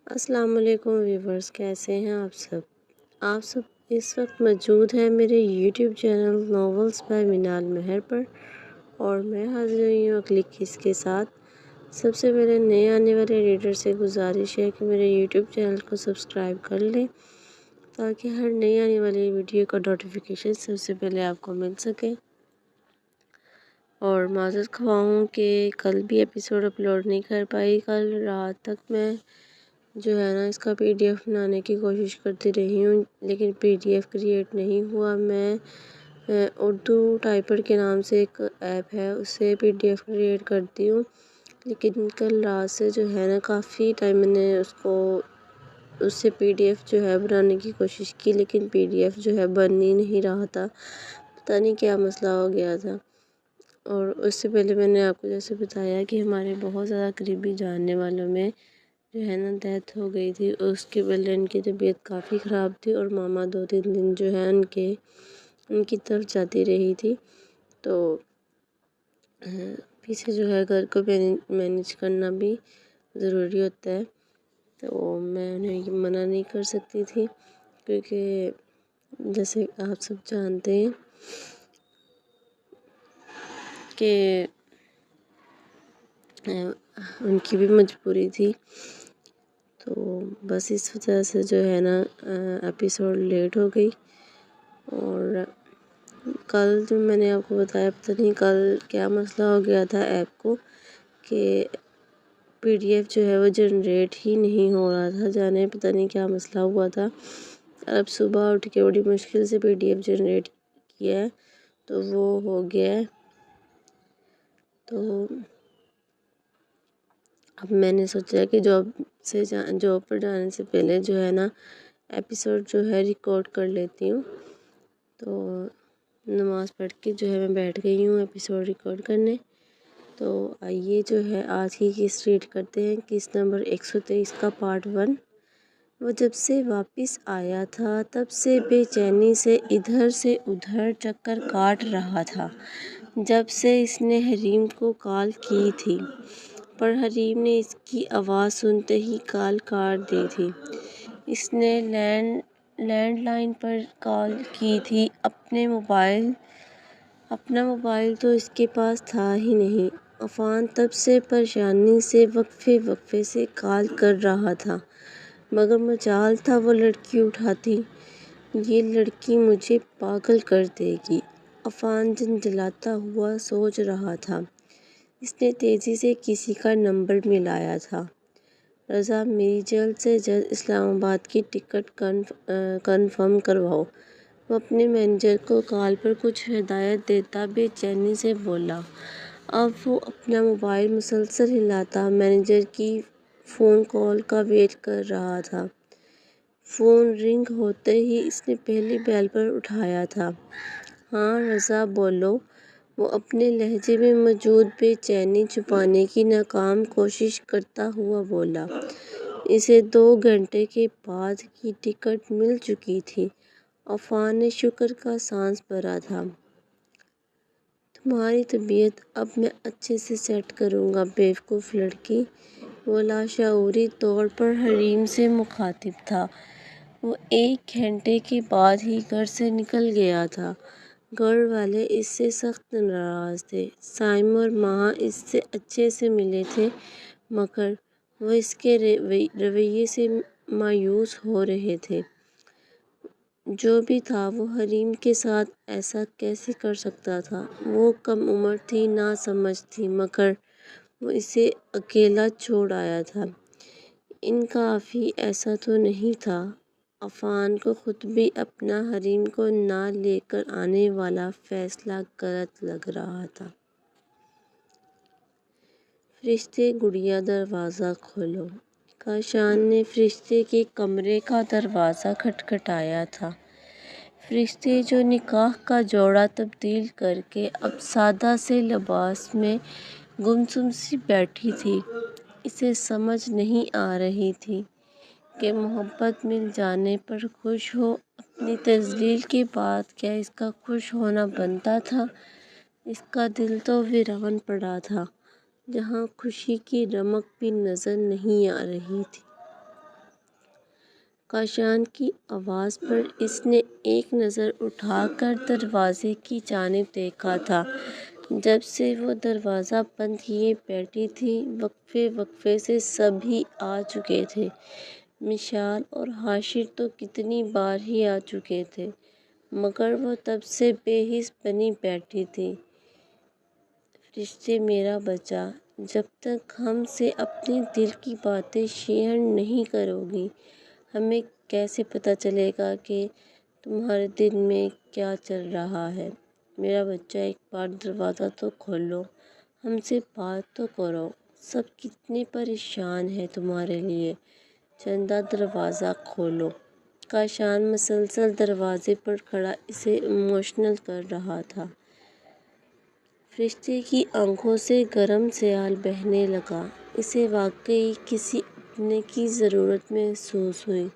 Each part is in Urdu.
السلام علیکم ویورز، کیسے ہیں آپ سب اس وقت موجود ہیں میرے یوٹیوب چینل ناولز بائی منال مہر پر، اور میں حاضر ہوئی ہوں اگلی قسط کے ساتھ۔ سب سے پہلے نئے آنے والے ریڈر سے گزارش ہے کہ میرے یوٹیوب چینل کو سبسکرائب کر لیں تاکہ ہر نئی آنے والی ویڈیو کا نوٹیفیکیشن سب سے پہلے آپ کو مل سکے۔ اور معذرت خواہ ہوں کہ کل بھی ایپیسوڈ اپلوڈ نہیں کر پائی۔ کل رات تک میں جو ہے نا اس کا PDF بنانے کی کوشش کرتی رہی ہوں، لیکن PDF کریٹ نہیں ہوا۔ میں اردو ٹائپر کے نام سے ایک ایپ ہے، اس سے PDF کریٹ کرتی ہوں، لیکن کل رات سے جو ہے نا کافی ٹائم میں نے اس سے PDF جو ہے بنانے کی کوشش کی، لیکن PDF جو ہے بن ہی نہیں رہا تھا۔ پتہ نہیں کیا مسئلہ ہو گیا تھا۔ اور اس سے پہلے میں نے آپ کو جیسے بتایا کہ ہمارے بہت زیادہ قریبی جاننے والوں میں جو ہے نا ڈیتھ ہو گئی تھی، اس کے پہلے ان کی طبیعت کافی خراب تھی، اور ماما 2-3 دن جو ہے ان کی طرف جاتی رہی تھی، تو پیچھے جو ہے گھر کو مینیج کرنا بھی ضروری ہوتا ہے، تو میں انہیں منع نہیں کر سکتی تھی، کیونکہ جیسے آپ سب جانتے ہیں کہ ان کی بھی مجبوری تھی، تو بس اس وجہ سے جو ہے نا ایپیسوڈ لیٹ ہو گئی۔ اور کل جو میں نے آپ کو بتایا، پتہ نہیں کل کیا مسئلہ ہو گیا تھا ایپ کو کہ PDF جو ہے وہ جنریٹ ہی نہیں ہو رہا تھا، جانے پتہ نہیں کیا مسئلہ ہوا تھا۔ اب صبح اٹھ کے بڑی مشکل سے PDF جنریٹ کیا ہے تو وہ ہو گیا ہے، تو اب میں نے سوچا کہ جاب پر جانے سے پہلے جو ہے نا ایپیسوڈ جو ہے ریکارڈ کر لیتی ہوں، تو نماز پڑھ کے جو ہے میں بیٹھ گئی ہوں ایپیسوڈ ریکارڈ کرنے۔ تو آئیے جو ہے آج کی قسط ریڈ کرتے ہیں، قسط نمبر 123 کا پارٹ 1۔ وہ جب سے واپس آیا تھا تب سے بے چینی سے ادھر سے ادھر چکر کاٹ رہا تھا۔ جب سے اس نے حریم کو کال کی تھی، پر حریم نے اس کی آواز سنتے ہی کال کاٹ دی تھی۔ اس نے لینڈ لائن پر کال کی تھی، اپنا موبائل تو اس کے پاس تھا ہی نہیں۔ عفان تب سے پریشانی سے وقفے سے کال کر رہا تھا، مگر مجال تھا وہ لڑکی اٹھاتی، یہ لڑکی مجھے پاگل کر دے گی، عفان جھنجھلاتا ہوا سوچ رہا تھا۔ اس نے تیزی سے کسی کا نمبر ملایا تھا۔ رضا، میری جلد سے جلد اسلام آباد کی ٹکٹ کنفرم کرواؤ۔ وہ اپنے مینیجر کو کال پر کچھ ہدایت دیتا بے چینی سے بولا۔ اب وہ اپنا موبائل مسلسل ہلاتا مینیجر کی فون کال کا ویٹ کر رہا تھا۔ فون رنگ ہوتے ہی اس نے پہلی بیل پر اٹھایا تھا۔ ہاں رضا، بولو، وہ اپنے لہجے میں موجود بے چینی چھپانے کی ناکام کوشش کرتا ہوا بولا۔ اسے 2 گھنٹے کے بعد کی ٹکٹ مل چکی تھی۔ عفان نے شکر کا سانس بھرا تھا۔ تمہاری طبیعت اب میں اچھے سے سیٹ کروں گا بیوقوف لڑکی، وہ لاشعوری طور پر حریم سے مخاطب تھا۔ وہ 1 گھنٹے کے بعد ہی گھر سے نکل گیا تھا۔ گھر والے اس سے سخت ناراض تھے۔ سائمہ اور مہا اس سے اچھے سے ملے تھے، مگر وہ اس کے رویے سے مایوس ہو رہے تھے۔ جو بھی تھا، وہ حریم کے ساتھ ایسا کیسے کر سکتا تھا؟ وہ کم عمر تھی، ناسمجھ تھی، مگر وہ اسے اکیلا چھوڑ آیا تھا۔ انکشافی ایسا تو نہیں تھا؟ عفان کو خود بھی اپنا حریم کو نہ لے کر آنے والا فیصلہ غلط لگ رہا تھا۔ فرشتے، گڑیا دروازہ کھولو! کاشان نے فرشتے کے کمرے کا دروازہ کھٹکھٹایا تھا۔ فرشتے، جو نکاح کا جوڑا تبدیل کر کے اب سادہ سے لباس میں گمسم سی بیٹھی تھی، اسے سمجھ نہیں آ رہی تھی کہ محبت مل جانے پر خوش ہو، اپنی تذلیل کے بعد کیا اس کا خوش ہونا بنتا تھا؟ اس کا دل تو ویران پڑا تھا، جہاں خوشی کی رمق بھی نظر نہیں آ رہی تھی۔ کاشان کی آواز پر اس نے ایک نظر اٹھا کر دروازے کی جانب دیکھا تھا۔ جب سے وہ دروازہ بند کیے بیٹھی تھی وقفے وقفے سے سبھی آ چکے تھے۔ مشال اور حاشر تو کتنی بار ہی آ چکے تھے مگر وہ تب سے بے حس بنی بیٹھی تھی۔ فرشتے میرا بچہ، جب تک ہم سے اپنے دل کی باتیں شیئر نہیں کرو گی ہمیں کیسے پتہ چلے گا کہ تمہارے دل میں کیا چل رہا ہے۔ میرا بچہ ایک بار دروازہ تو کھولو، ہم سے بات تو کرو، سب کتنے پریشان ہیں تمہارے لیے، چندہ دروازہ کھولو۔ کاشان مسلسل دروازے پر کھڑا اسے ایموشنل کر رہا تھا۔ فرشتے کی آنکھوں سے گرم سیال بہنے لگا۔ اسے واقعی کسی اپنے کی ضرورت محسوس ہوئی۔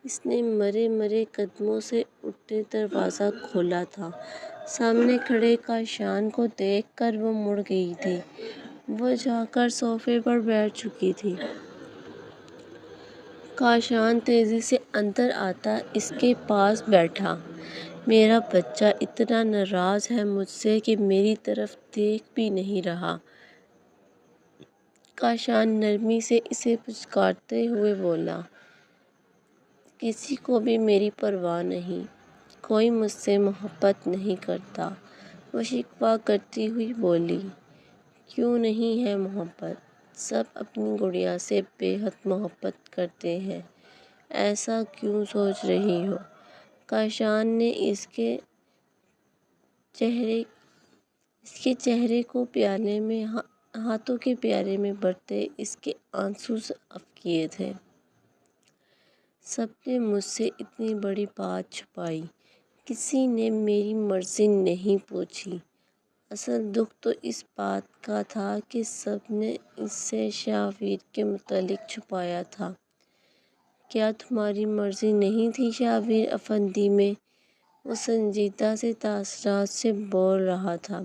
اس نے مرے مرے قدموں سے اٹھتے دروازہ کھولا تھا۔ سامنے کھڑے کاشان کو دیکھ کر وہ مڑ گئی تھی۔ وہ جا کر صوفے پر بیٹھ چکی تھی۔ کاشان تیزی سے اندر آتا اس کے پاس بیٹھا۔ میرا بچہ اتنا ناراض ہے مجھ سے کہ میری طرف دیکھ بھی نہیں رہا۔ کاشان نرمی سے اسے پچکارتے ہوئے بولا۔ کسی کو بھی میری پرواہ نہیں، کوئی مجھ سے محبت نہیں کرتا۔ وہ شکوہ کرتی ہوئی بولی۔ کیوں نہیں ہے محبت؟ سب اپنی گڑیا سے بے حد محبت کرتے ہیں، ایسا کیوں سوچ رہی ہو؟ کاشان نے اس کے چہرے کو پیالے میں ہاتھوں کے پیالے میں بھرتے اس کے آنسو صاف کیے تھے۔ سب نے مجھ سے اتنی بڑی بات چھپائی، کسی نے میری مرضی نہیں پوچھی۔ اصل دکھ تو اس بات کا تھا کہ سب نے اس سے شاہویر کے متعلق چھپایا تھا۔ کیا تمہاری مرضی نہیں تھی شاہویر افندی میں؟ وہ سنجیدہ سے تاثرات سے بول رہا تھا۔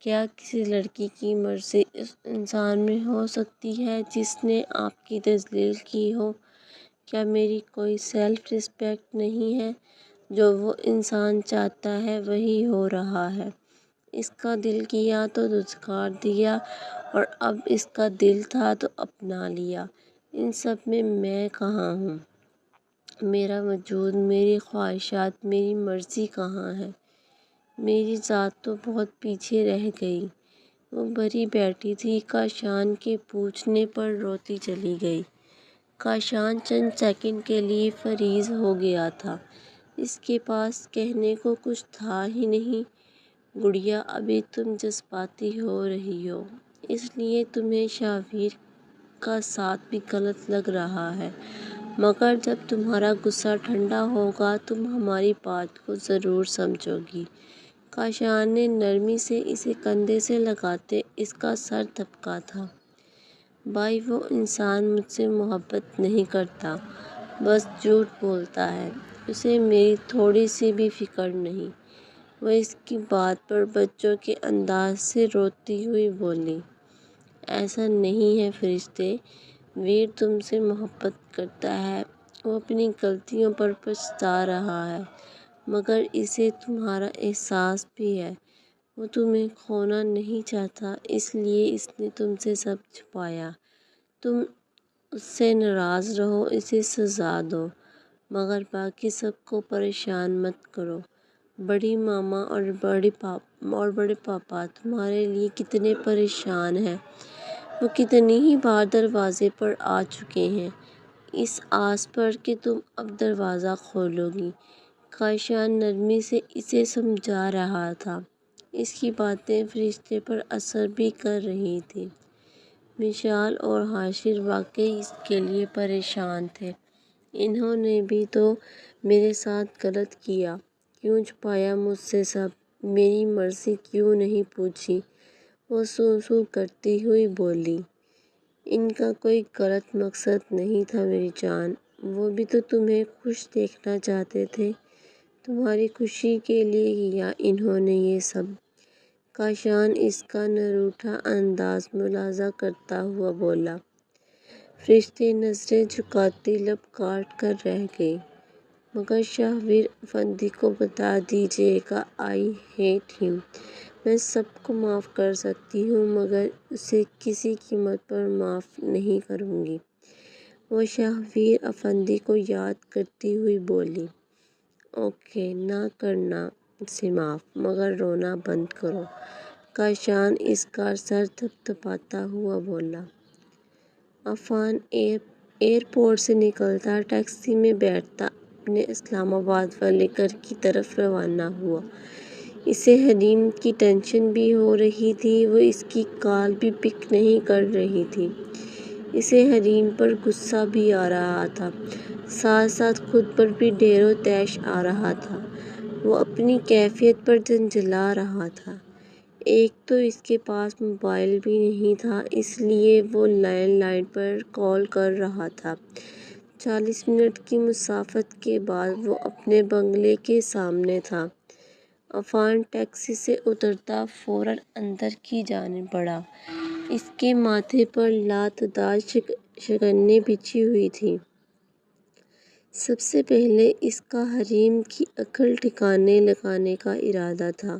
کیا کسی لڑکی کی مرضی اس انسان میں ہو سکتی ہے جس نے آپ کی تذلیل کی ہو؟ کیا میری کوئی سیلف ریسپیکٹ نہیں ہے؟ جو وہ انسان چاہتا ہے وہی ہو رہا ہے۔ اس کا دل کیا تو دھتکار دیا اور اب اس کا دل تھا تو اپنا لیا۔ ان سب میں میں کہاں ہوں؟ میرا وجود، میری خواہشات، میری مرضی کہاں ہے؟ میری ذات تو بہت پیچھے رہ گئی۔ وہ بھری بیٹھی تھی، کاشان کے پوچھنے پر روتی چلی گئی۔ کاشان چند سیکنڈ کے لیے فریز ہو گیا تھا۔ اس کے پاس کہنے کو کچھ تھا ہی نہیں۔ گڑیا ابھی تم جذباتی ہو رہی ہو، اس لیے تمہیں شاہویر کا ساتھ بھی غلط لگ رہا ہے، مگر جب تمہارا غصہ ٹھنڈا ہوگا تم ہماری بات کو ضرور سمجھو گی۔ کاشان نے نرمی سے اسے کندھے سے لگاتے اس کا سر دھپکا تھا۔ بھائی وہ انسان مجھ سے محبت نہیں کرتا، بس جھوٹ بولتا ہے، اسے میری تھوڑی سی بھی فکر نہیں۔ وہ اس کی بات پر بچوں کے انداز سے روتی ہوئی بولی۔ ایسا نہیں ہے فرشتے، ویر تم سے محبت کرتا ہے، وہ اپنی غلطیوں پر پچھتا رہا ہے، مگر اسے تمہارا احساس بھی ہے۔ وہ تمہیں کھونا نہیں چاہتا، اس لیے اس نے تم سے سب چھپایا۔ تم اس سے ناراض رہو، اسے سزا دو، مگر باقی سب کو پریشان مت کرو۔ بڑی ماما اور بڑے پاپا تمہارے لیے کتنے پریشان ہیں، وہ کتنی ہی بار دروازے پر آ چکے ہیں، اس آس پر کہ تم اب دروازہ کھولو گی۔ کاشان نرمی سے اسے سمجھا رہا تھا۔ اس کی باتیں فرشتے پر اثر بھی کر رہی تھیں۔ مشال اور حاشر واقعی اس کے لیے پریشان تھے۔ انہوں نے بھی تو میرے ساتھ غلط کیا، کیوں چھپایا مجھ سے سب، میری مرضی کیوں نہیں پوچھی؟ وہ سوں سوں کرتی ہوئی بولی۔ ان کا کوئی غلط مقصد نہیں تھا میری جان، وہ بھی تو تمہیں خوش دیکھنا چاہتے تھے، تمہاری خوشی کے لیے کیا انہوں نے یہ سب۔ کاشان اس کا نروٹھا انداز ملاحظہ کرتا ہوا بولا۔ فرشتے نظریں جھکاتے لب کاٹ کر رہ گئے۔ مگر شاہویر افندی کو بتا دیجیے گا آئی ہیٹ ہم۔ میں سب کو معاف کر سکتی ہوں مگر اسے کسی قیمت پر معاف نہیں کروں گی۔ وہ شاہویر افندی کو یاد کرتی ہوئی بولی، اوکے، نہ کرنا اسے معاف، مگر رونا بند کرو۔ کاشان اس کا سر تھپتھپاتا ہوا بولا۔ عفان ایئرپورٹ سے نکلتا، ٹیکسی میں بیٹھتا، اپنے اسلام آباد والے گھر کی طرف روانہ ہوا۔ اسے حریم کی ٹینشن بھی ہو رہی تھی، وہ اس کی کال بھی پک نہیں کر رہی تھی۔ اسے حریم پر غصہ بھی آ رہا تھا، ساتھ ساتھ خود پر بھی ڈیر و طیش آ رہا تھا۔ وہ اپنی کیفیت پر جھنجھلا رہا تھا۔ ایک تو اس کے پاس موبائل بھی نہیں تھا، اس لیے وہ لینڈ لائن پر کال کر رہا تھا۔ 40 منٹ کی مسافت کے بعد وہ اپنے بنگلے کے سامنے تھا۔ عفان ٹیکسی سے اترتا فوراً اندر کی جانب بڑھا۔ اس کے ماتھے پر لاتعداد شکنیں بچھی ہوئی تھیں۔ سب سے پہلے اس کا حریم کی عقل ٹھکانے لگانے کا ارادہ تھا،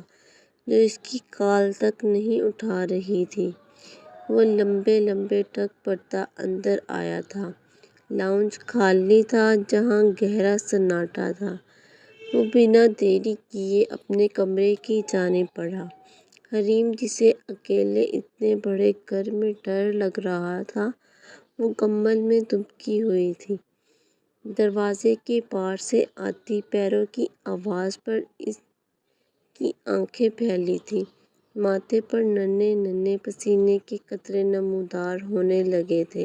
جو اس کی کال تک نہیں اٹھا رہی تھی۔ وہ لمبے لمبے ٹک پڑتا اندر آیا تھا۔ لاؤنج خالی تھا، جہاں گہرا سناٹا تھا۔ وہ بنا دیری کیے اپنے کمرے کی جانب بڑھا۔ حریم، جسے اکیلے اتنے بڑے گھر میں ڈر لگ رہا تھا، وہ کمبل میں دبکی ہوئی تھی۔ دروازے کے پار سے آتی پیروں کی آواز پر اس کی آنکھیں پھیلی تھیں۔ ماتھے پر ننھے ننھے پسینے کے قطرے نمودار ہونے لگے تھے۔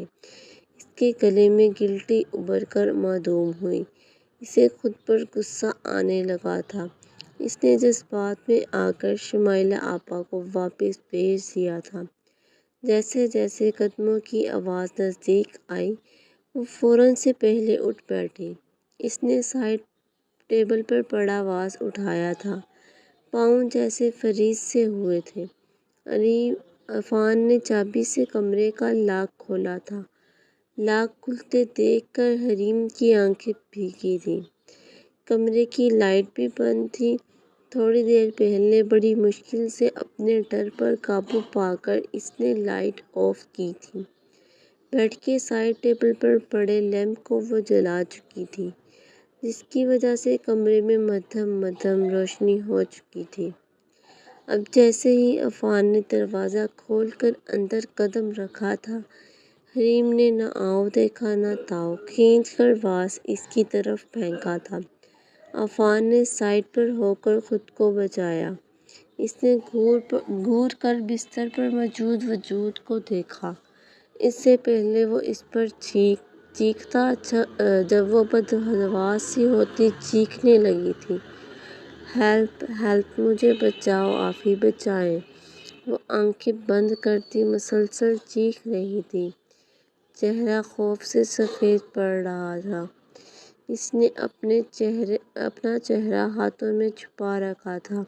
اس کے گلے میں گلٹی ابھر کر معدوم ہوئی۔ اسے خود پر غصہ آنے لگا تھا۔ اس نے جذبات میں آ کر شمائلہ آپا کو واپس بھیج دیا تھا۔ جیسے جیسے قدموں کی آواز نزدیک آئی، وہ فوراً سے پہلے اٹھ بیٹھی۔ اس نے سائڈ ٹیبل پر پڑا واز اٹھایا تھا۔ پاؤں جیسے فریز سے ہوئے تھے۔ عفان نے چابی سے کمرے کا لاک کھولا تھا۔ لاک کھلتے دیکھ کر حریم کی آنکھیں بھیگی تھیں۔ کمرے کی لائٹ بھی بند تھی۔ تھوڑی دیر پہلے بڑی مشکل سے اپنے ڈر پر قابو پا کر اس نے لائٹ آف کی تھی۔ بیڈ کے سائڈ ٹیبل پر پڑے لیمپ کو وہ جلا چکی تھی، جس کی وجہ سے کمرے میں مدھم مدھم روشنی ہو چکی تھی۔ اب جیسے ہی عفان نے دروازہ کھول کر اندر قدم رکھا تھا، حریم نے نہ آؤ دیکھا نہ تاؤ، کھینچ کر واز اس کی طرف پھینکا تھا۔ عفان نے سائڈ پر ہو کر خود کو بچایا۔ اس نے گھور کر بستر پر موجود وجود کو دیکھا۔ اس سے پہلے وہ اس پر چیختا، جب وہ بدحواس سی ہوتی چیخنے لگی تھی، ہیلپ ہیلپ، مجھے بچاؤ، آفی بچائیں۔ وہ آنکھیں بند کرتی مسلسل چیخ رہی تھی۔ چہرہ خوف سے سفید پڑ رہا تھا۔ اس نے اپنا چہرہ ہاتھوں میں چھپا رکھا تھا۔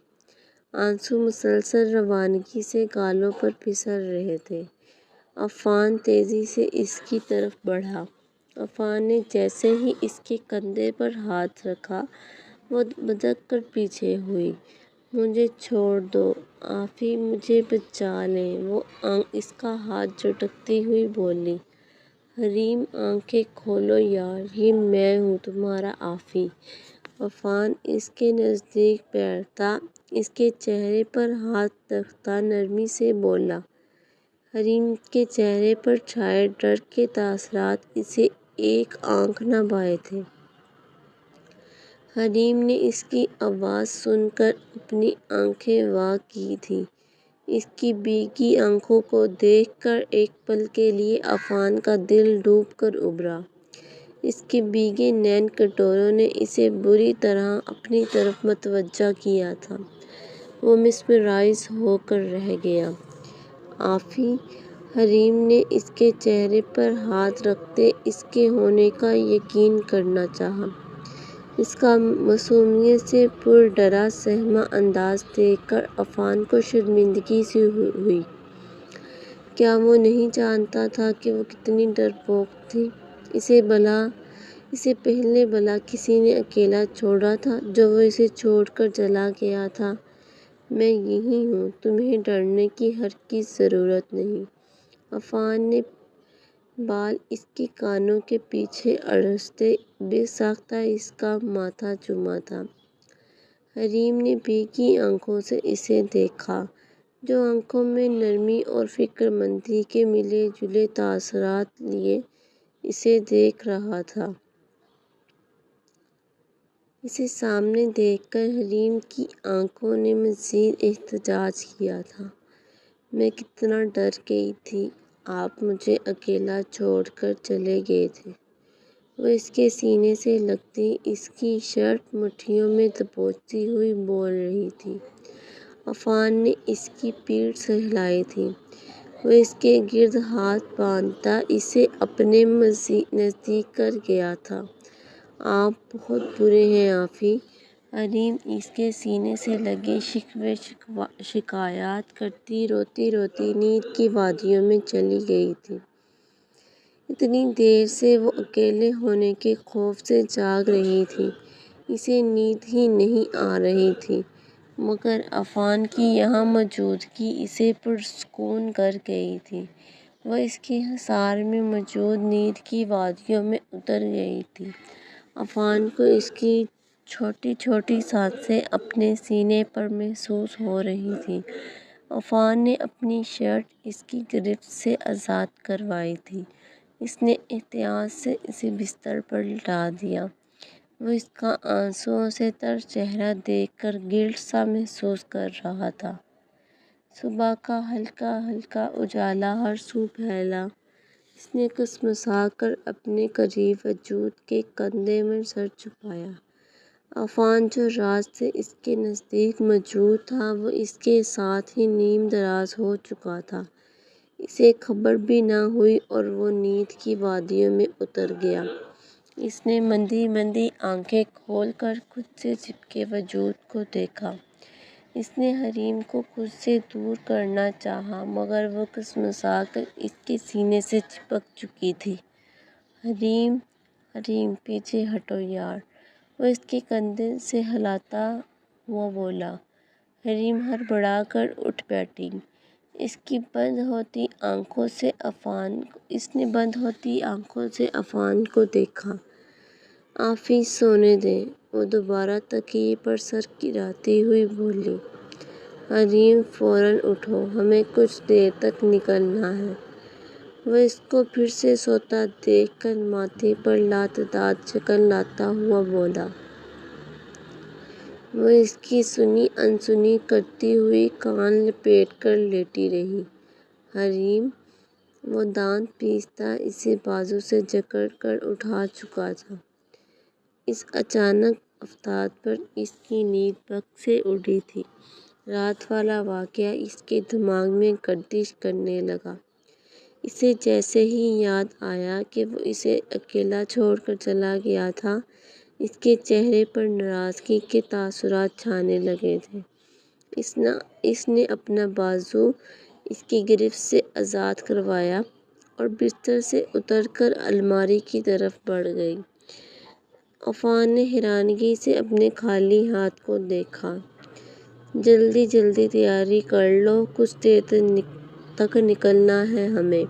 آنسو مسلسل روانگی سے گالوں پر پھسل رہے تھے۔ عفان تیزی سے اس کی طرف بڑھا۔ عفان نے جیسے ہی اس کے کندھے پر ہاتھ رکھا، وہ بدک کر پیچھے ہوئی۔ مجھے چھوڑ دو آفی، مجھے بچا لیں، وہ اس کا ہاتھ جھٹکتی ہوئی بولی۔ حریم، آنکھیں کھولو یار، یہ میں ہوں تمہارا آفی۔ عفان اس کے نزدیک بیٹھتا، اس کے چہرے پر ہاتھ رکھتا نرمی سے بولا۔ حریم کے چہرے پر چھائے ڈر کے تاثرات اسے ایک آنکھ نہ بھائے تھے۔ حریم نے اس کی آواز سن کر اپنی آنکھیں وا کی تھیں۔ اس کی بھیگی آنکھوں کو دیکھ کر ایک پل کے لیے عفان کا دل ڈوب کر ابھرا۔ اس کے بھیگے نین کٹوروں نے اسے بری طرح اپنی طرف متوجہ کیا تھا۔ وہ مسمرائز ہو کر رہ گیا۔ آفی، حریم نے اس کے چہرے پر ہاتھ رکھتے اس کے ہونے کا یقین کرنا چاہا۔ اس کا معصومیت سے پر ڈرا سہما انداز دیکھ کر عفان کو شرمندگی سی ہوئی۔ کیا وہ نہیں جانتا تھا کہ وہ کتنی ڈرپوک تھی؟ اسے پہلے بھلا کسی نے اکیلا چھوڑا تھا جو وہ اسے چھوڑ کر چلا گیا تھا؟ میں یہی ہوں، تمہیں ڈرنے کی ہرگز ضرورت نہیں۔ عفان نے بال اس کے کانوں کے پیچھے اڑستے بے ساختہ اس کا ماتھا چوما تھا۔ حریم نے بھیگی آنکھوں سے اسے دیکھا، جو آنکھوں میں نرمی اور فکر مندی کے ملے جلے تاثرات لیے اسے دیکھ رہا تھا۔ اسے سامنے دیکھ کر حریم کی آنکھوں نے مزید احتجاج کیا تھا۔ میں کتنا ڈر گئی تھی، آپ مجھے اکیلا چھوڑ کر چلے گئے تھے۔ وہ اس کے سینے سے لگتی اس کی شرٹ مٹھیوں میں دبوچتی ہوئی بول رہی تھی۔ عفان نے اس کی پیٹھ سہلائی تھی۔ وہ اس کے گرد ہاتھ باندھتا اسے اپنے نزدیک کر گیا تھا۔ آپ بہت برے ہیں آفی۔ حریم اس کے سینے سے لگے شکوے شکایات کرتی روتی روتی نیند کی وادیوں میں چلی گئی تھی۔ اتنی دیر سے وہ اکیلے ہونے کے خوف سے جاگ رہی تھی، اسے نیند ہی نہیں آ رہی تھی، مگر عفان کی یہاں موجودگی اسے پرسکون کر گئی تھی۔ وہ اس کے حصار میں موجود نیند کی وادیوں میں اتر گئی تھی۔ عفان کو اس کی چھوٹی چھوٹی سانسیں اپنے سینے پر محسوس ہو رہی تھیں۔ عفان نے اپنی شرٹ اس کی گرفت سے آزاد کروائی تھی۔ اس نے احتیاط سے اسے بستر پر لٹا دیا۔ وہ اس کا آنسوؤں سے تر چہرہ دیکھ کر گلٹ سا محسوس کر رہا تھا۔ صبح کا ہلکا ہلکا اجالا ہر سو پھیلا۔ اس نے کسمسا کر اپنے قریب وجود کے کندھے میں سر چھپایا۔ عفان جو رات سے اس کے نزدیک موجود تھا وہ اس کے ساتھ ہی نیم دراز ہو چکا تھا۔ اسے خبر بھی نہ ہوئی اور وہ نیند کی وادیوں میں اتر گیا۔ اس نے مندی مندی آنکھیں کھول کر خود سے چپکے وجود کو دیکھا۔ اس نے حریم کو خود سے دور کرنا چاہا مگر وہ کسمسا کر اس کے سینے سے چپک چکی تھی۔ حریم، حریم پیچھے ہٹو یار، وہ اس کے کندھے سے ہلاتا ہوا بولا۔ حریم ہڑبڑا کر اٹھ بیٹھی۔ اس نے بند ہوتی آنکھوں سے عفان کو دیکھا۔ آفی سونے دیں، وہ دوبارہ تکیے پر سر گراتی ہوئی بولی۔ حریم فوراً اٹھو، ہمیں کچھ دیر تک نکلنا ہے۔ وہ اس کو پھر سے سوتا دیکھ کر ماتھے پر لاتعداد شکن لاتا ہوا بولا۔ وہ اس کی سنی انسنی کرتی ہوئی کان لپیٹ کر لیٹی رہی۔ حریم، وہ دانت پیستا اسے بازو سے جکڑ کر اٹھا چکا تھا۔ اس اچانک افتاد پر اس کی نیند بک سے اڑی تھی۔ رات والا واقعہ اس کے دماغ میں گردش کرنے لگا۔ اسے جیسے ہی یاد آیا کہ وہ اسے اکیلا چھوڑ کر چلا گیا تھا، اس کے چہرے پر ناراضگی کے تاثرات چھانے لگے تھے۔ اس نے اپنا بازو اس کی گرفت سے آزاد کروایا اور بستر سے اتر کر الماری کی طرف بڑھ گئی۔ عفان نے حیرانگی سے اپنے خالی ہاتھ کو دیکھا۔ جلدی جلدی تیاری کر لو، کچھ دیر تک نکلنا ہے ہمیں۔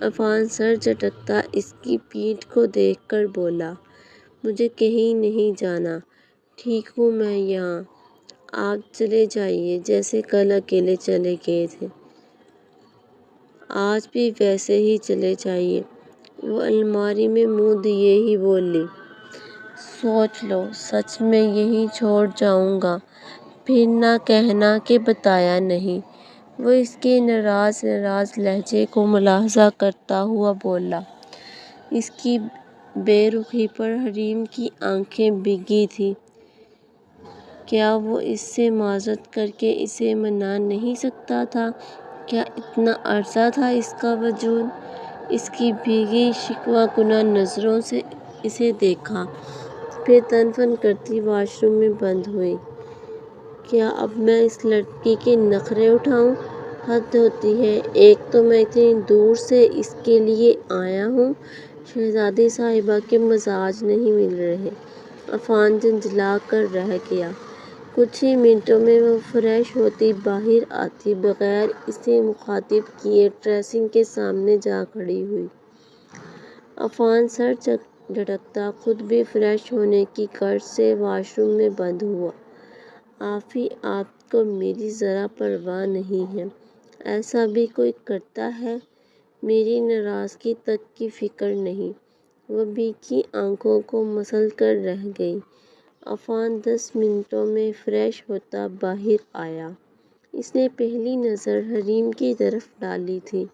عفان سر جھٹکتا اس کی پیٹھ کو دیکھ کر بولا۔ مجھے کہیں نہیں جانا، ٹھیک ہوں میں یہاں۔ آپ چلے جائیے جیسے کل اکیلے چلے گئے تھے، آج بھی ویسے ہی چلے جائیے، وہ الماری میں منہ دیے ہی بولی۔ سوچ لو، سچ میں یہیں چھوڑ جاؤں گا، پھر نہ کہنا کہ بتایا نہیں، وہ اس کے ناراض لہجے کو ملاحظہ کرتا ہوا بولا۔ اس کی بے رخی پر حریم کی آنکھیں بھیگی تھیں۔ کیا وہ اس سے معذرت کر کے اسے منا نہیں سکتا تھا؟ کیا اتنا عرصہ تھا اس کا وجود؟ اس کی بھیگی شکوہ کناں نظروں سے اسے دیکھا، پھر تن فن کرتی واش روم میں بند ہوئی۔ کیا اب میں اس لڑکی کے نخرے اٹھاؤں؟ حد ہوتی ہے، ایک تو میں اتنی دور سے اس کے لیے آیا ہوں۔ شہزادی صاحبہ کے مزاج نہیں مل رہے۔ عفان جھنجھلا کر رہ گیا۔ کچھ ہی منٹوں میں وہ فریش ہوتی باہر آتی، بغیر اسے مخاطب کیے ڈریسنگ کے سامنے جا کھڑی ہوئی۔ عفان سر جھٹکتا خود بھی فریش ہونے کی غرض سے واش روم میں بند ہوا۔ آفی، آپ کو میری ذرا پرواہ نہیں ہے۔ ایسا بھی کوئی کرتا ہے؟ میری ناراضگی تک کی فکر نہیں۔ وہ بھیگی آنکھوں کو مسل کر رہ گئی۔ عفان 10 منٹوں میں فریش ہوتا باہر آیا۔ اس نے پہلی نظر حریم کی طرف ڈالی تھی،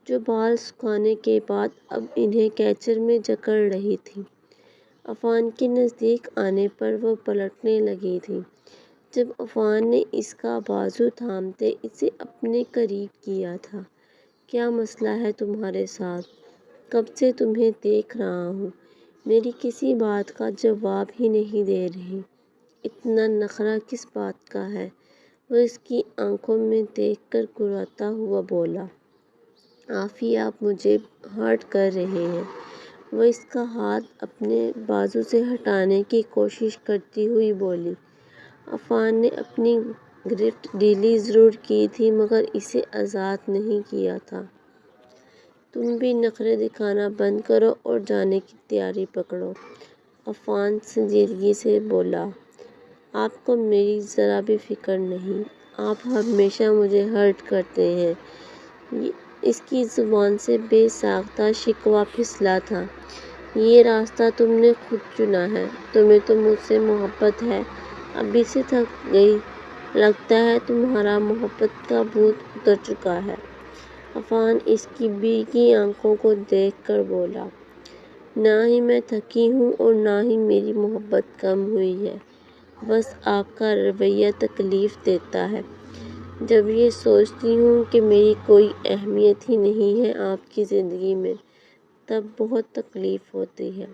جو بال سکھانے کے بعد اب انہیں کیچر میں جکڑ رہی تھی۔ عفان کے نزدیک آنے پر وہ پلٹنے لگی تھی، جب عفان نے اس کا بازو تھامتے اسے اپنے قریب کیا تھا۔ کیا مسئلہ ہے تمہارے ساتھ؟ کب سے تمہیں دیکھ رہا ہوں، میری کسی بات کا جواب ہی نہیں دے رہی۔ اتنا نخرہ کس بات کا ہے؟ وہ اس کی آنکھوں میں دیکھ کر کراتا ہوا بولا۔ آفی، آپ مجھے ہرٹ کر رہے ہیں۔ وہ اس کا ہاتھ اپنے بازو سے ہٹانے کی کوشش کرتی ہوئی بولی۔ عفان نے اپنی گرفت ڈھیلی ضرور کی تھی مگر اسے آزاد نہیں کیا تھا۔ تم بھی نخرے دکھانا بند کرو اور جانے کی تیاری پکڑو، عفان سنجیدگی سے بولا۔ آپ کو میری ذرا بھی فکر نہیں، آپ ہمیشہ مجھے ہرٹ کرتے ہیں۔ اس کی زبان سے بے ساختہ شکوہ پھسلا تھا۔ یہ راستہ تم نے خود چنا ہے، تمہیں تو مجھ سے محبت ہے، ابھی سے تھک گئی، لگتا ہے تمہارا محبت کا بھوت اتر چکا ہے۔ عفان اس کی بھیگی آنکھوں کو دیکھ کر بولا۔ نہ ہی میں تھکی ہوں اور نہ ہی میری محبت کم ہوئی ہے، بس آپ کا رویہ تکلیف دیتا ہے۔ جب یہ سوچتی ہوں کہ میری کوئی اہمیت ہی نہیں ہے آپ کی زندگی میں، تب بہت تکلیف ہوتی ہے۔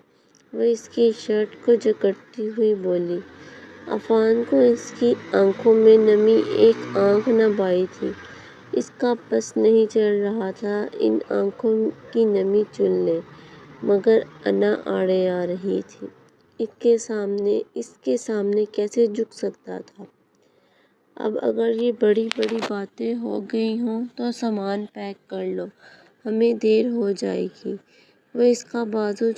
وہ اس کی شرٹ کو جکڑتی ہوئی بولی۔ عفان کو اس کی آنکھوں میں نمی ایک آنکھ نہ بھائی تھی۔ اس کا بس نہیں چل رہا تھا ان آنکھوں کی نمی چن لے، مگر انا آڑے آ رہی تھی۔ اس کے سامنے کیسے جھک سکتا تھا؟ اب اگر یہ بڑی بڑی باتیں ہو گئی ہوں تو سامان پیک کر لو، ہمیں دیر ہو جائے گی۔ وہ اس کا بازو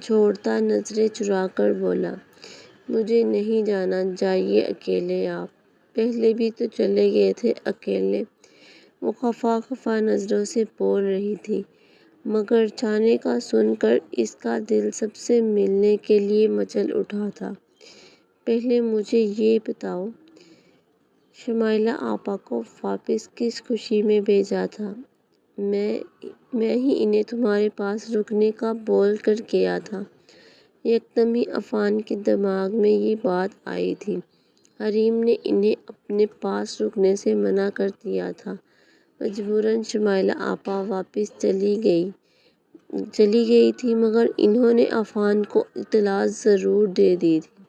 چھوڑتا نظریں چرا کر بولا۔ مجھے نہیں جانا، جائیے اکیلے آپ، پہلے بھی تو چلے گئے تھے اکیلے۔ وہ خفا خفا نظروں سے بول رہی تھی، مگر جانے کا سن کر اس کا دل سب سے ملنے کے لیے مچل اٹھا تھا۔ پہلے مجھے یہ بتاؤ، شمائلہ آپا کو واپس کس خوشی میں بھیجا تھا؟ میں ہی انہیں تمہارے پاس رکنے کا بول کر گیا تھا۔ یکدم ہی عفان کے دماغ میں یہ بات آئی تھی، حریم نے انہیں اپنے پاس رکنے سے منع کر دیا تھا۔ مجبوراً شمائلہ آپا واپس چلی گئی تھی مگر انہوں نے عفان کو اطلاع ضرور دے دی تھی،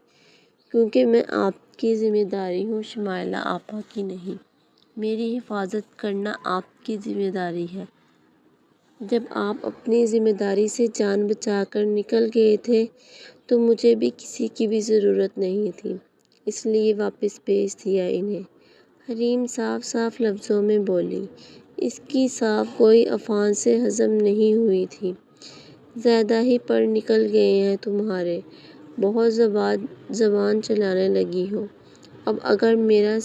کیونکہ میں آپ کی ذمہ داری ہوں، شمائلہ آپا کی نہیں۔ میری حفاظت کرنا آپ کی ذمہ داری ہے۔ جب آپ اپنی ذمہ داری سے جان بچا کر نکل گئے تھے تو مجھے بھی کسی کی بھی ضرورت نہیں تھی، اس لیے واپس بھیج دیا انہیں، حریم صاف صاف لفظوں میں بولی۔ اس کی صاف گوئی عفان سے ہضم نہیں ہوئی تھی۔ زیادہ ہی پر نکل گئے ہیں تمہارے، بہت زبان چلانے لگی ہو۔ اب اگر میرے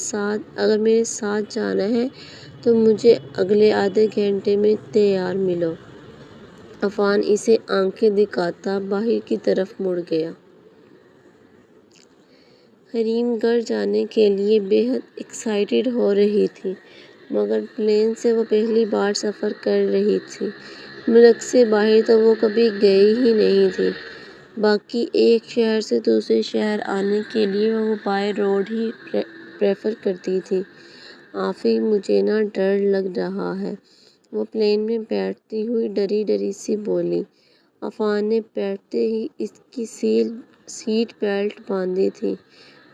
ساتھ جانا ہے تو مجھے اگلے آدھے گھنٹے میں تیار ملو۔ عفان اسے آنکھیں دکھاتا باہر کی طرف مڑ گیا۔ حریم گھر جانے کے لیے بے حد ایکسائٹڈ ہو رہی تھی، مگر پلین سے وہ پہلی بار سفر کر رہی تھی۔ ملک سے باہر تو وہ کبھی گئی ہی نہیں تھی۔ باقی ایک شہر سے دوسرے شہر آنے کے لیے وہ بائی روڈ ہی پریفر کرتی تھی۔ آفی، مجھے نا ڈر لگ رہا ہے، وہ پلین میں بیٹھتی ہوئی ڈری ڈری سی بولی۔ عفان نے بیٹھتے ہی اس کی سیٹ بیلٹ باندھی تھی،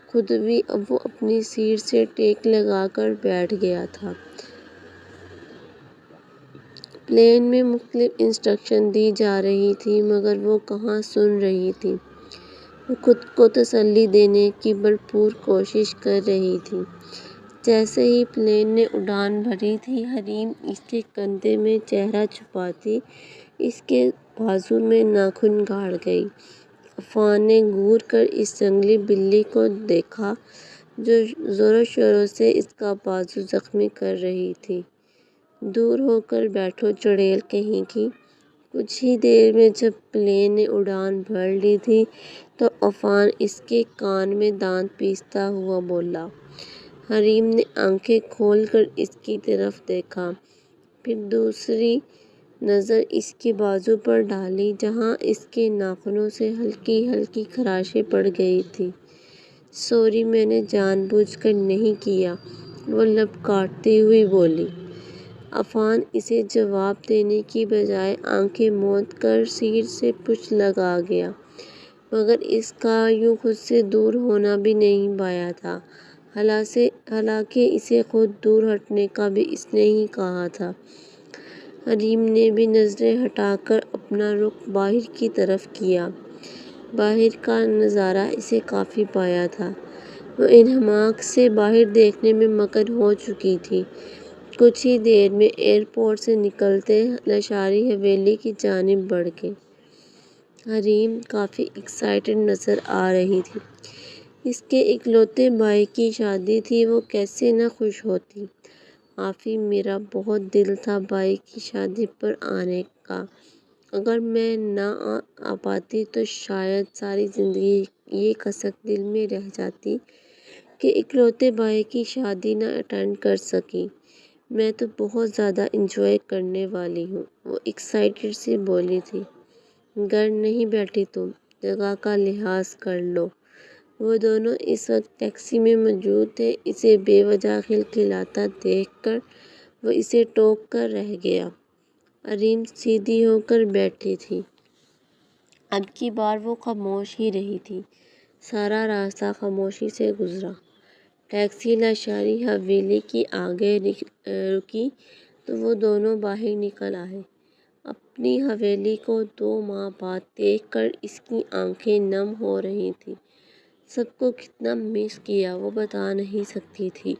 خود بھی اب وہ اپنی سیٹ سے ٹیک لگا کر بیٹھ گیا تھا۔ پلین میں مختلف انسٹرکشن دی جا رہی تھی مگر وہ کہاں سن رہی تھی۔ وہ خود کو تسلی دینے کی بھرپور کوشش کر رہی تھی۔ جیسے ہی پلین نے اڑان بھری تھی، حریم اس کے کندھے میں چہرہ چھپاتی اس کے بازو میں ناخن گاڑ گئی۔ عفان نے گھور کر اس جنگلی بلی کو دیکھا جو زوروں شوروں سے اس کا بازو زخمی کر رہی تھی۔ دور ہو کر بیٹھو چڑیل کہیں کی۔ کچھ ہی دیر میں جب پلین نے اڑان بھر لی تھی تو عفان اس کے کان میں دانت پیستا ہوا بولا۔ حریم نے آنکھیں کھول کر اس کی طرف دیکھا، پھر دوسری نظر اس کے بازو پر ڈالی جہاں اس کے ناخنوں سے ہلکی ہلکی خراشیں پڑ گئی تھیں۔ سوری، میں نے جان بوجھ کر نہیں کیا، وہ لب کاٹتی ہوئی بولی۔ عفان اسے جواب دینے کی بجائے آنکھیں موند کر سیٹ سے پشت لگا گیا، مگر اس کا یوں خود سے دور ہونا بھی نہیں پایا تھا، حالانکہ اسے خود دور ہٹنے کا بھی اس نے ہی کہا تھا۔ حریم نے بھی نظریں ہٹا کر اپنا رخ باہر کی طرف کیا۔ باہر کا نظارہ اسے کافی پایا تھا۔ وہ انہماک سے باہر دیکھنے میں مگن ہو چکی تھی۔ کچھ ہی دیر میں ایئرپورٹ سے نکلتے لاشاری حویلی کی جانب بڑھ گئے۔ حریم کافی ایکسائٹڈ نظر آ رہی تھی۔ اس کے اکلوتے بھائی کی شادی تھی، وہ کیسے نہ خوش ہوتی۔ آفی، میرا بہت دل تھا بھائی کی شادی پر آنے کا، اگر میں نہ آ پاتی تو شاید ساری زندگی یہ کسک دل میں رہ جاتی کہ اکلوتے بھائی کی شادی نہ اٹینڈ کر سکی۔ میں تو بہت زیادہ انجوائے کرنے والی ہوں، وہ ایکسائٹڈ سی بولی تھی۔ گر نہیں بیٹھی تم، جگہ کا لحاظ کر لو۔ وہ دونوں اس وقت ٹیکسی میں موجود تھے۔ اسے بے وجہ کھلکھلاتا دیکھ کر وہ اسے ٹوک کر رہ گیا۔ حریم سیدھی ہو کر بیٹھی تھی۔ اب کی بار وہ خاموش ہی رہی تھی۔ سارا راستہ خاموشی سے گزرا۔ ٹیکسی لاشاری حویلی کی آگے رکی تو وہ دونوں باہر نکل آئے۔ اپنی حویلی کو 2 ماہ بعد دیکھ کر اس کی آنکھیں نم ہو رہی تھیں۔ سب کو کتنا مس کیا وہ بتا نہیں سکتی تھی۔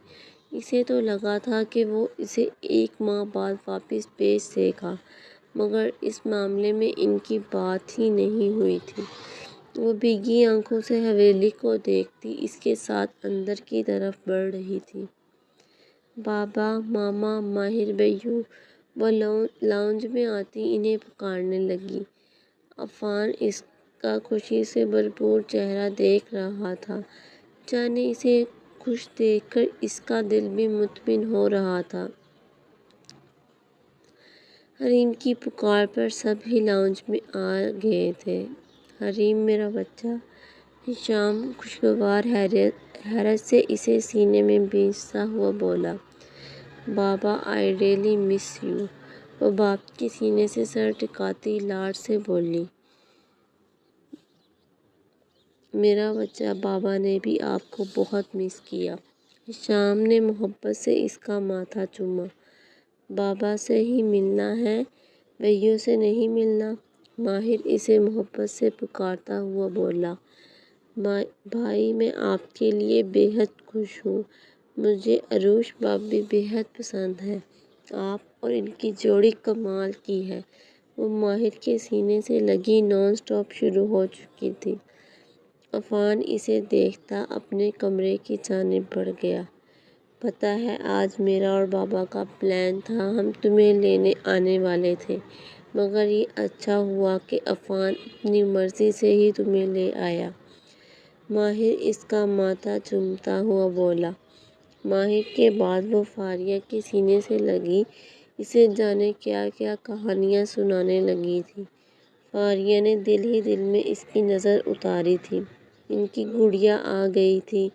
اسے تو لگا تھا کہ وہ اسے 1 ماہ بعد واپس بھیج دے گا، مگر اس معاملے میں ان کی بات ہی نہیں ہوئی تھی۔ وہ بھیگی آنکھوں سے حویلی کو دیکھتی اس کے ساتھ اندر کی طرف بڑھ رہی تھی۔ بابا، ماما، ماہر بھائیو، وہ لاؤنج میں آتی انہیں پکارنے لگی۔ عفان اس کا خوشی سے بھرپور چہرہ دیکھ رہا تھا، جانے اسے خوش دیکھ کر اس کا دل بھی مطمئن ہو رہا تھا۔ حریم کی پکار پر سب ہی لاؤنج میں آ گئے تھے۔ حریم، میرا بچہ، حشام خوشگوار حیرت سے اسے سینے میں بھینچتا ہوا بولا۔ بابا، آئی ریئلی مس یو، وہ باپ کے سینے سے سر ٹکاتی لاڈ سے بولی۔ میرا بچہ، بابا نے بھی آپ کو بہت مس کیا۔ حشام نے محبت سے اس کا ماتھا چوما۔ بابا سے ہی ملنا ہے، بھائیوں سے نہیں ملنا؟ ماہر اسے محبت سے پکارتا ہوا بولا۔ بھائی، میں آپ کے لیے بے حد خوش ہوں، مجھے عروش بھابھی بے حد پسند ہے، آپ اور ان کی جوڑی کمال کی ہے۔ وہ ماہر کے سینے سے لگی نان اسٹاپ شروع ہو چکی تھی۔ عفان اسے دیکھتا اپنے کمرے کی جانب بڑھ گیا۔ پتہ ہے آج میرا اور بابا کا پلان تھا، ہم تمہیں لینے آنے والے تھے، مگر یہ اچھا ہوا کہ عفان اپنی مرضی سے ہی تمہیں لے آیا۔ ماہر اس کا ماتھا چومتا ہوا بولا۔ ماہر کے بعد وہ فاریہ کے سینے سے لگی اسے جانے کیا کیا کہانیاں سنانے لگی تھی۔ فاریہ نے دل ہی دل میں اس کی نظر اتاری تھی۔ ان کی گڑیا آ گئی تھی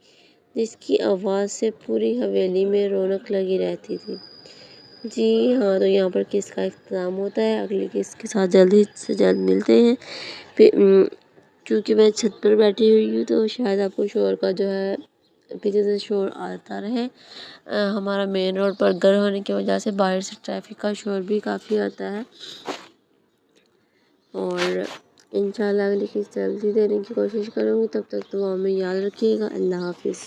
جس کی آواز سے پوری حویلی میں رونق لگی رہتی تھی۔ جی ہاں، تو یہاں پر قصے کا اختتام ہوتا ہے۔ اگلی قصے کے ساتھ جلد ہی سے جلد ملتے ہیں۔ چونکہ میں چھت پر بیٹھی ہوئی ہوں تو شاید آپ کو شور کا جو ہے پیچھے سے شور آتا رہے۔ ہمارا مین روڈ پر گھر ہونے کی وجہ سے باہر سے ٹریفک کا شور بھی کافی آتا ہے، اور انشاءاللہ اگلی قسط جلدی دینے کی کوشش کروں گی۔ تب تک دعاؤں میں یاد رکھیے گا۔ اللہ حافظ۔